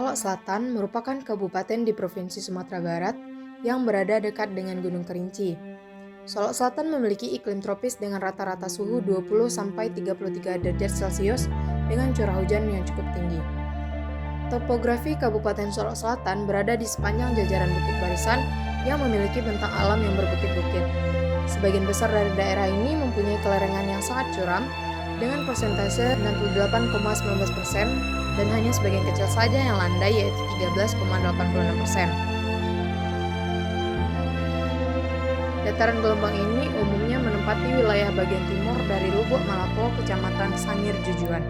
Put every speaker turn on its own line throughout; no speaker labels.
Solok Selatan merupakan kabupaten di Provinsi Sumatera Barat yang berada dekat dengan Gunung Kerinci. Solok Selatan memiliki iklim tropis dengan rata-rata suhu 20-33 derajat Celcius dengan curah hujan yang cukup tinggi. Topografi Kabupaten Solok Selatan berada di sepanjang jajaran bukit barisan yang memiliki bentang alam yang berbukit-bukit. Sebagian besar dari daerah ini mempunyai kelerengan yang sangat curam dengan persentase 68,19% dan hanya sebagian kecil saja yang landai yaitu 13,86%. Dataran gelombang ini umumnya menempati wilayah bagian timur dari Lubuk Malapo, Kecamatan Sangir Jujuan.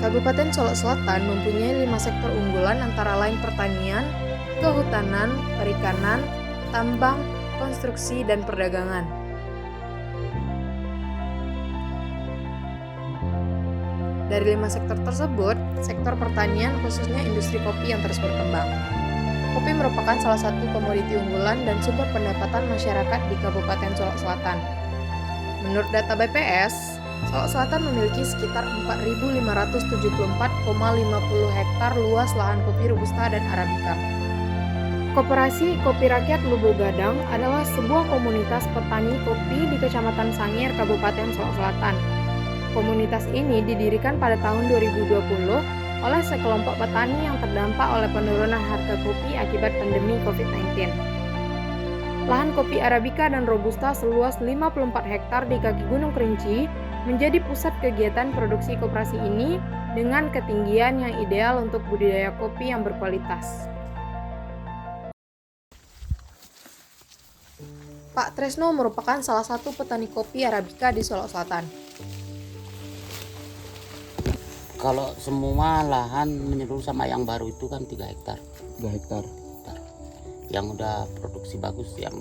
Kabupaten Solok Selatan mempunyai 5 sektor unggulan antara lain pertanian, kehutanan, perikanan, tambang, konstruksi, dan perdagangan. Dari 5 sektor tersebut, sektor pertanian khususnya industri kopi yang terus berkembang. Kopi merupakan salah satu komoditi unggulan dan sumber pendapatan masyarakat di Kabupaten Solok Selatan. Menurut data BPS, Solok Selatan memiliki sekitar 4.574,50 hektar luas lahan kopi Robusta dan Arabica. Koperasi Kopi Rakyat Lubuk Gadang adalah sebuah komunitas petani kopi di Kecamatan Sangir, Kabupaten Solok Selatan. Komunitas ini didirikan pada tahun 2020 oleh sekelompok petani yang terdampak oleh penurunan harga kopi akibat pandemi COVID-19. Lahan kopi Arabica dan Robusta seluas 54 hektar di kaki Gunung Kerinci menjadi pusat kegiatan produksi koperasi ini dengan ketinggian yang ideal untuk budidaya kopi yang berkualitas. Pak Tresno merupakan salah satu petani kopi Arabica di Solok Selatan.
Kalau semua lahan menyeluruh sama yang baru itu kan 3 hektar.
3 hektar.
Yang udah produksi bagus yang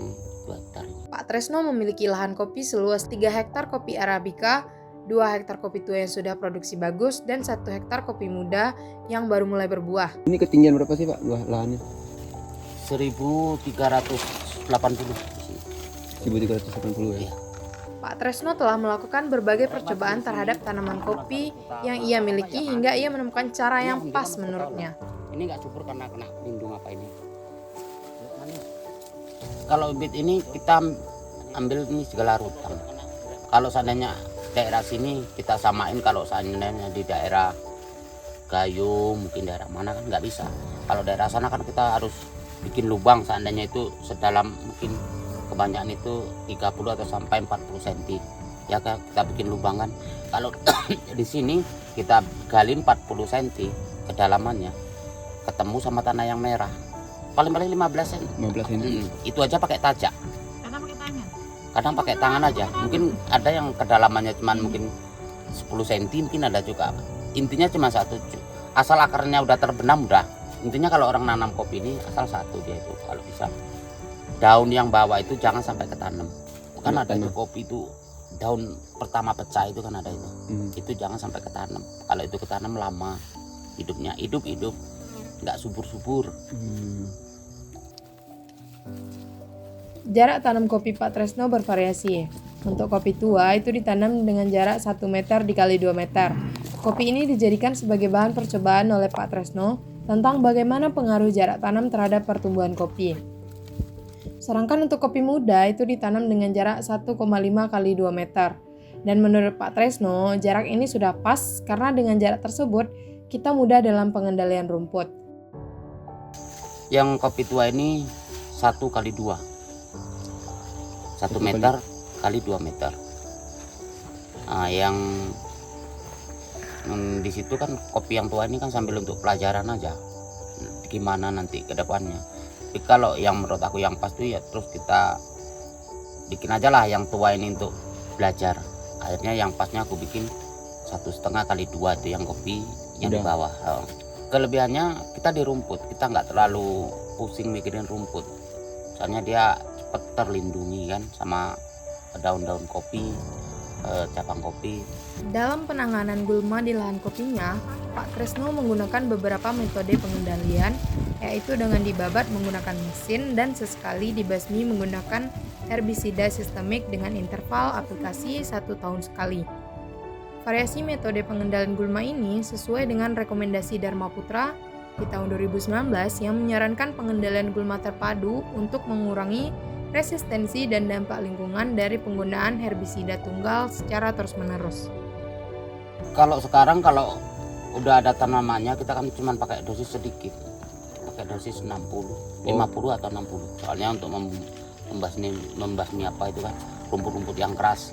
2 hektar.
Pak Tresno memiliki lahan kopi seluas 3 hektar kopi Arabica, 2 hektar kopi tua yang sudah produksi bagus, dan 1 hektar kopi muda yang baru mulai berbuah.
Ini ketinggian berapa sih Pak lahannya?
1380.
1380 ya?
Iya.
Pak Tresno telah melakukan berbagai percobaan terhadap tanaman kopi yang ia miliki hingga ia menemukan cara yang pas menurutnya.
Ini nggak subur karena kena lindung apa ini. Kalau bibit ini kita ambil ini segala rutang. Kalau seandainya daerah sini kita samain, kalau seandainya di daerah Gayo mungkin daerah mana kan nggak bisa. Kalau daerah sana kan kita harus bikin lubang, seandainya itu sedalam mungkin kebanyakan itu 30 atau sampai 40 cm. Ya kan kita bikin lubang kan. Kalau di sini kita gali 40 cm kedalamannya, ketemu sama tanah yang merah. Paling-paling 15 cm.
15 cm.
Itu aja pakai tajak.
Kadang pakai tangan.
Kadang pakai tangan aja. Mungkin ada yang kedalamannya cuma mungkin 10 cm, mungkin ada juga. Intinya cuma satu. Asal akarnya udah terbenam udah. Intinya kalau orang nanam kopi ini asal satu dia itu kalau bisa. Daun yang bawah itu jangan sampai ketanam. Kan ada itu kopi itu daun pertama pecah itu kan ada itu. Itu jangan sampai ketanam. Kalau itu ketanam lama hidupnya, hidup nggak subur-subur.
Jarak tanam kopi Pak Tresno bervariasi. Untuk kopi tua itu ditanam dengan jarak 1 meter dikali 2 meter. Kopi ini dijadikan sebagai bahan percobaan oleh Pak Tresno tentang bagaimana pengaruh jarak tanam terhadap pertumbuhan kopi. Sedangkan untuk kopi muda itu ditanam dengan jarak 1,5 kali 2 meter. Dan menurut Pak Tresno, jarak ini sudah pas karena dengan jarak tersebut kita mudah dalam pengendalian rumput.
Yang kopi tua ini 1 kali 2. 1 meter kali 2 meter. Nah, yang di situ kan kopi yang tua ini kan sambil untuk pelajaran aja. Gimana nanti ke depannya. Tapi kalau yang menurut aku yang pas tuh ya terus kita bikin aja lah yang tua ini untuk belajar. Akhirnya yang pasnya aku bikin 1,5 kali 2 itu yang kopi yang di bawah. Kelebihannya kita di rumput, kita nggak terlalu pusing mikirin rumput. Soalnya dia cepat terlindungi kan sama daun-daun kopi, cabang kopi.
Dalam penanganan gulma di lahan kopinya, Pak Tresno menggunakan beberapa metode pengendalian, yaitu dengan dibabat menggunakan mesin dan sesekali dibasmi menggunakan herbisida sistemik dengan interval aplikasi 1 tahun sekali. Variasi metode pengendalian gulma ini sesuai dengan rekomendasi Dharma Putra di tahun 2019 yang menyarankan pengendalian gulma terpadu untuk mengurangi resistensi dan dampak lingkungan dari penggunaan herbisida tunggal secara terus-menerus.
Kalau sekarang kalau udah ada tanamannya kita kan cuma pakai dosis sedikit. Pakai dosis 50 atau 60. Soalnya untuk membasmi apa itu kan rumput-rumput yang keras.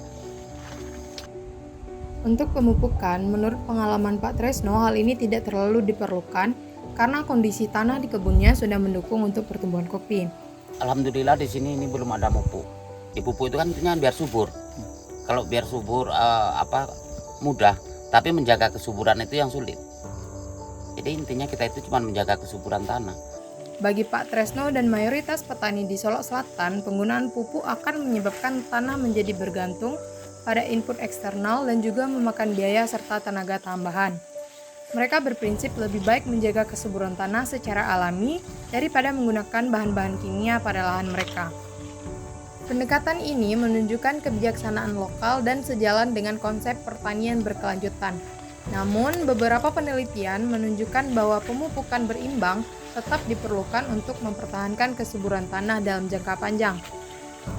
Untuk pemupukan, menurut pengalaman Pak Tresno, hal ini tidak terlalu diperlukan karena kondisi tanah di kebunnya sudah mendukung untuk pertumbuhan kopi.
Alhamdulillah di sini ini belum ada pupuk. Di pupuk itu kan intinya biar subur. Kalau biar subur mudah, tapi menjaga kesuburan itu yang sulit. Jadi intinya kita itu cuma menjaga kesuburan tanah.
Bagi Pak Tresno dan mayoritas petani di Solok Selatan, penggunaan pupuk akan menyebabkan tanah menjadi bergantung pada input eksternal dan juga memakan biaya serta tenaga tambahan. Mereka berprinsip lebih baik menjaga kesuburan tanah secara alami daripada menggunakan bahan-bahan kimia pada lahan mereka. Pendekatan ini menunjukkan kebijaksanaan lokal dan sejalan dengan konsep pertanian berkelanjutan. Namun, beberapa penelitian menunjukkan bahwa pemupukan berimbang tetap diperlukan untuk mempertahankan kesuburan tanah dalam jangka panjang.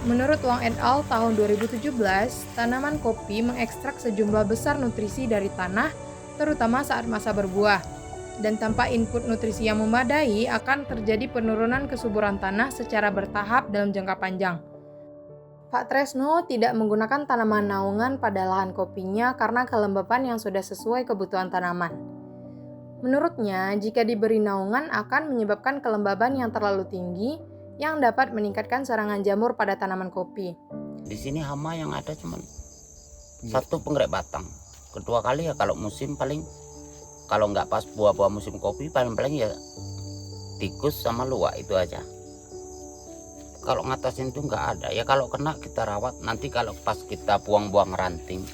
Menurut Wang et al. Tahun 2017, tanaman kopi mengekstrak sejumlah besar nutrisi dari tanah, terutama saat masa berbuah. Dan tanpa input nutrisi yang memadai, akan terjadi penurunan kesuburan tanah secara bertahap dalam jangka panjang. Pak Tresno tidak menggunakan tanaman naungan pada lahan kopinya karena kelembapan yang sudah sesuai kebutuhan tanaman. Menurutnya, jika diberi naungan akan menyebabkan kelembaban yang terlalu tinggi yang dapat meningkatkan serangan jamur pada tanaman kopi.
Di sini hama yang ada cuma satu penggerak batang. Kedua kali ya kalau musim paling, kalau nggak pas buah-buah musim kopi paling-paling ya tikus sama luwak itu aja. Kalau ngatasin itu nggak ada. Ya kalau kena kita rawat. Nanti kalau pas kita buang-buang ranting,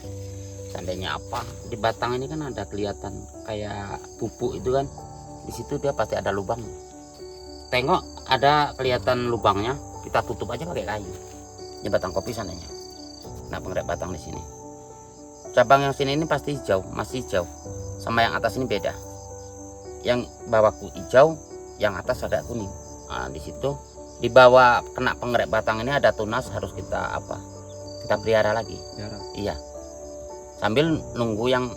seandainya apa di batang ini kan ada kelihatan kayak pupuk itu kan. Di situ dia pasti ada lubang. Tengok ada kelihatan lubangnya, kita tutup aja pakai kayu. Di batang kopi sananya. Nah, penggerak batang di sini. Cabang yang sini ini pasti hijau, masih hijau. Sama yang atas ini beda. Yang bawahku hijau, yang atas ada kuning. Nah, di situ di bawah kena penggerak batang ini ada tunas, harus kita kita pelihara lagi. Iya. Sambil nunggu yang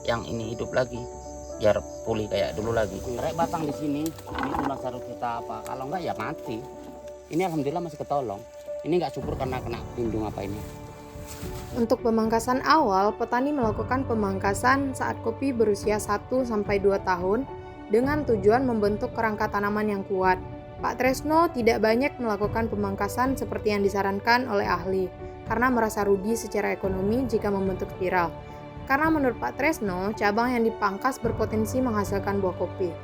yang ini hidup lagi. Biar pulih kayak dulu lagi. Penggerak batang di sini, ini tunas harus kita kalau enggak ya mati. Ini alhamdulillah masih ketolong. Ini enggak subur karena kena lindung apa ini.
Untuk pemangkasan awal, petani melakukan pemangkasan saat kopi berusia 1-2 tahun dengan tujuan membentuk kerangka tanaman yang kuat. Pak Tresno tidak banyak melakukan pemangkasan seperti yang disarankan oleh ahli, karena merasa rugi secara ekonomi jika membentuk spiral. Karena menurut Pak Tresno, cabang yang dipangkas berpotensi menghasilkan buah kopi.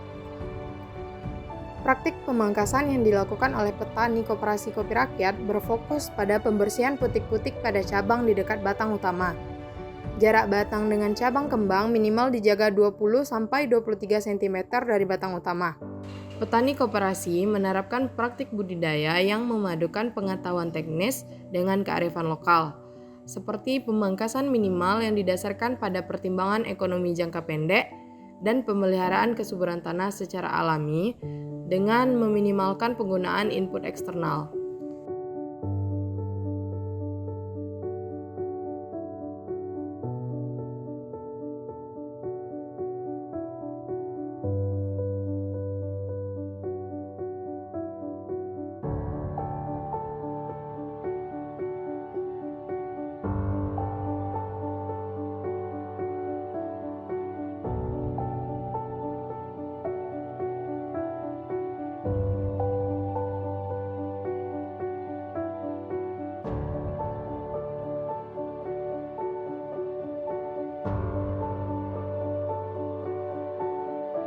Praktik pemangkasan yang dilakukan oleh petani koperasi kopi rakyat berfokus pada pembersihan putik-putik pada cabang di dekat batang utama. Jarak batang dengan cabang kembang minimal dijaga 20-23 cm dari batang utama. Petani koperasi menerapkan praktik budidaya yang memadukan pengetahuan teknis dengan kearifan lokal, seperti pemangkasan minimal yang didasarkan pada pertimbangan ekonomi jangka pendek dan pemeliharaan kesuburan tanah secara alami dengan meminimalkan penggunaan input eksternal.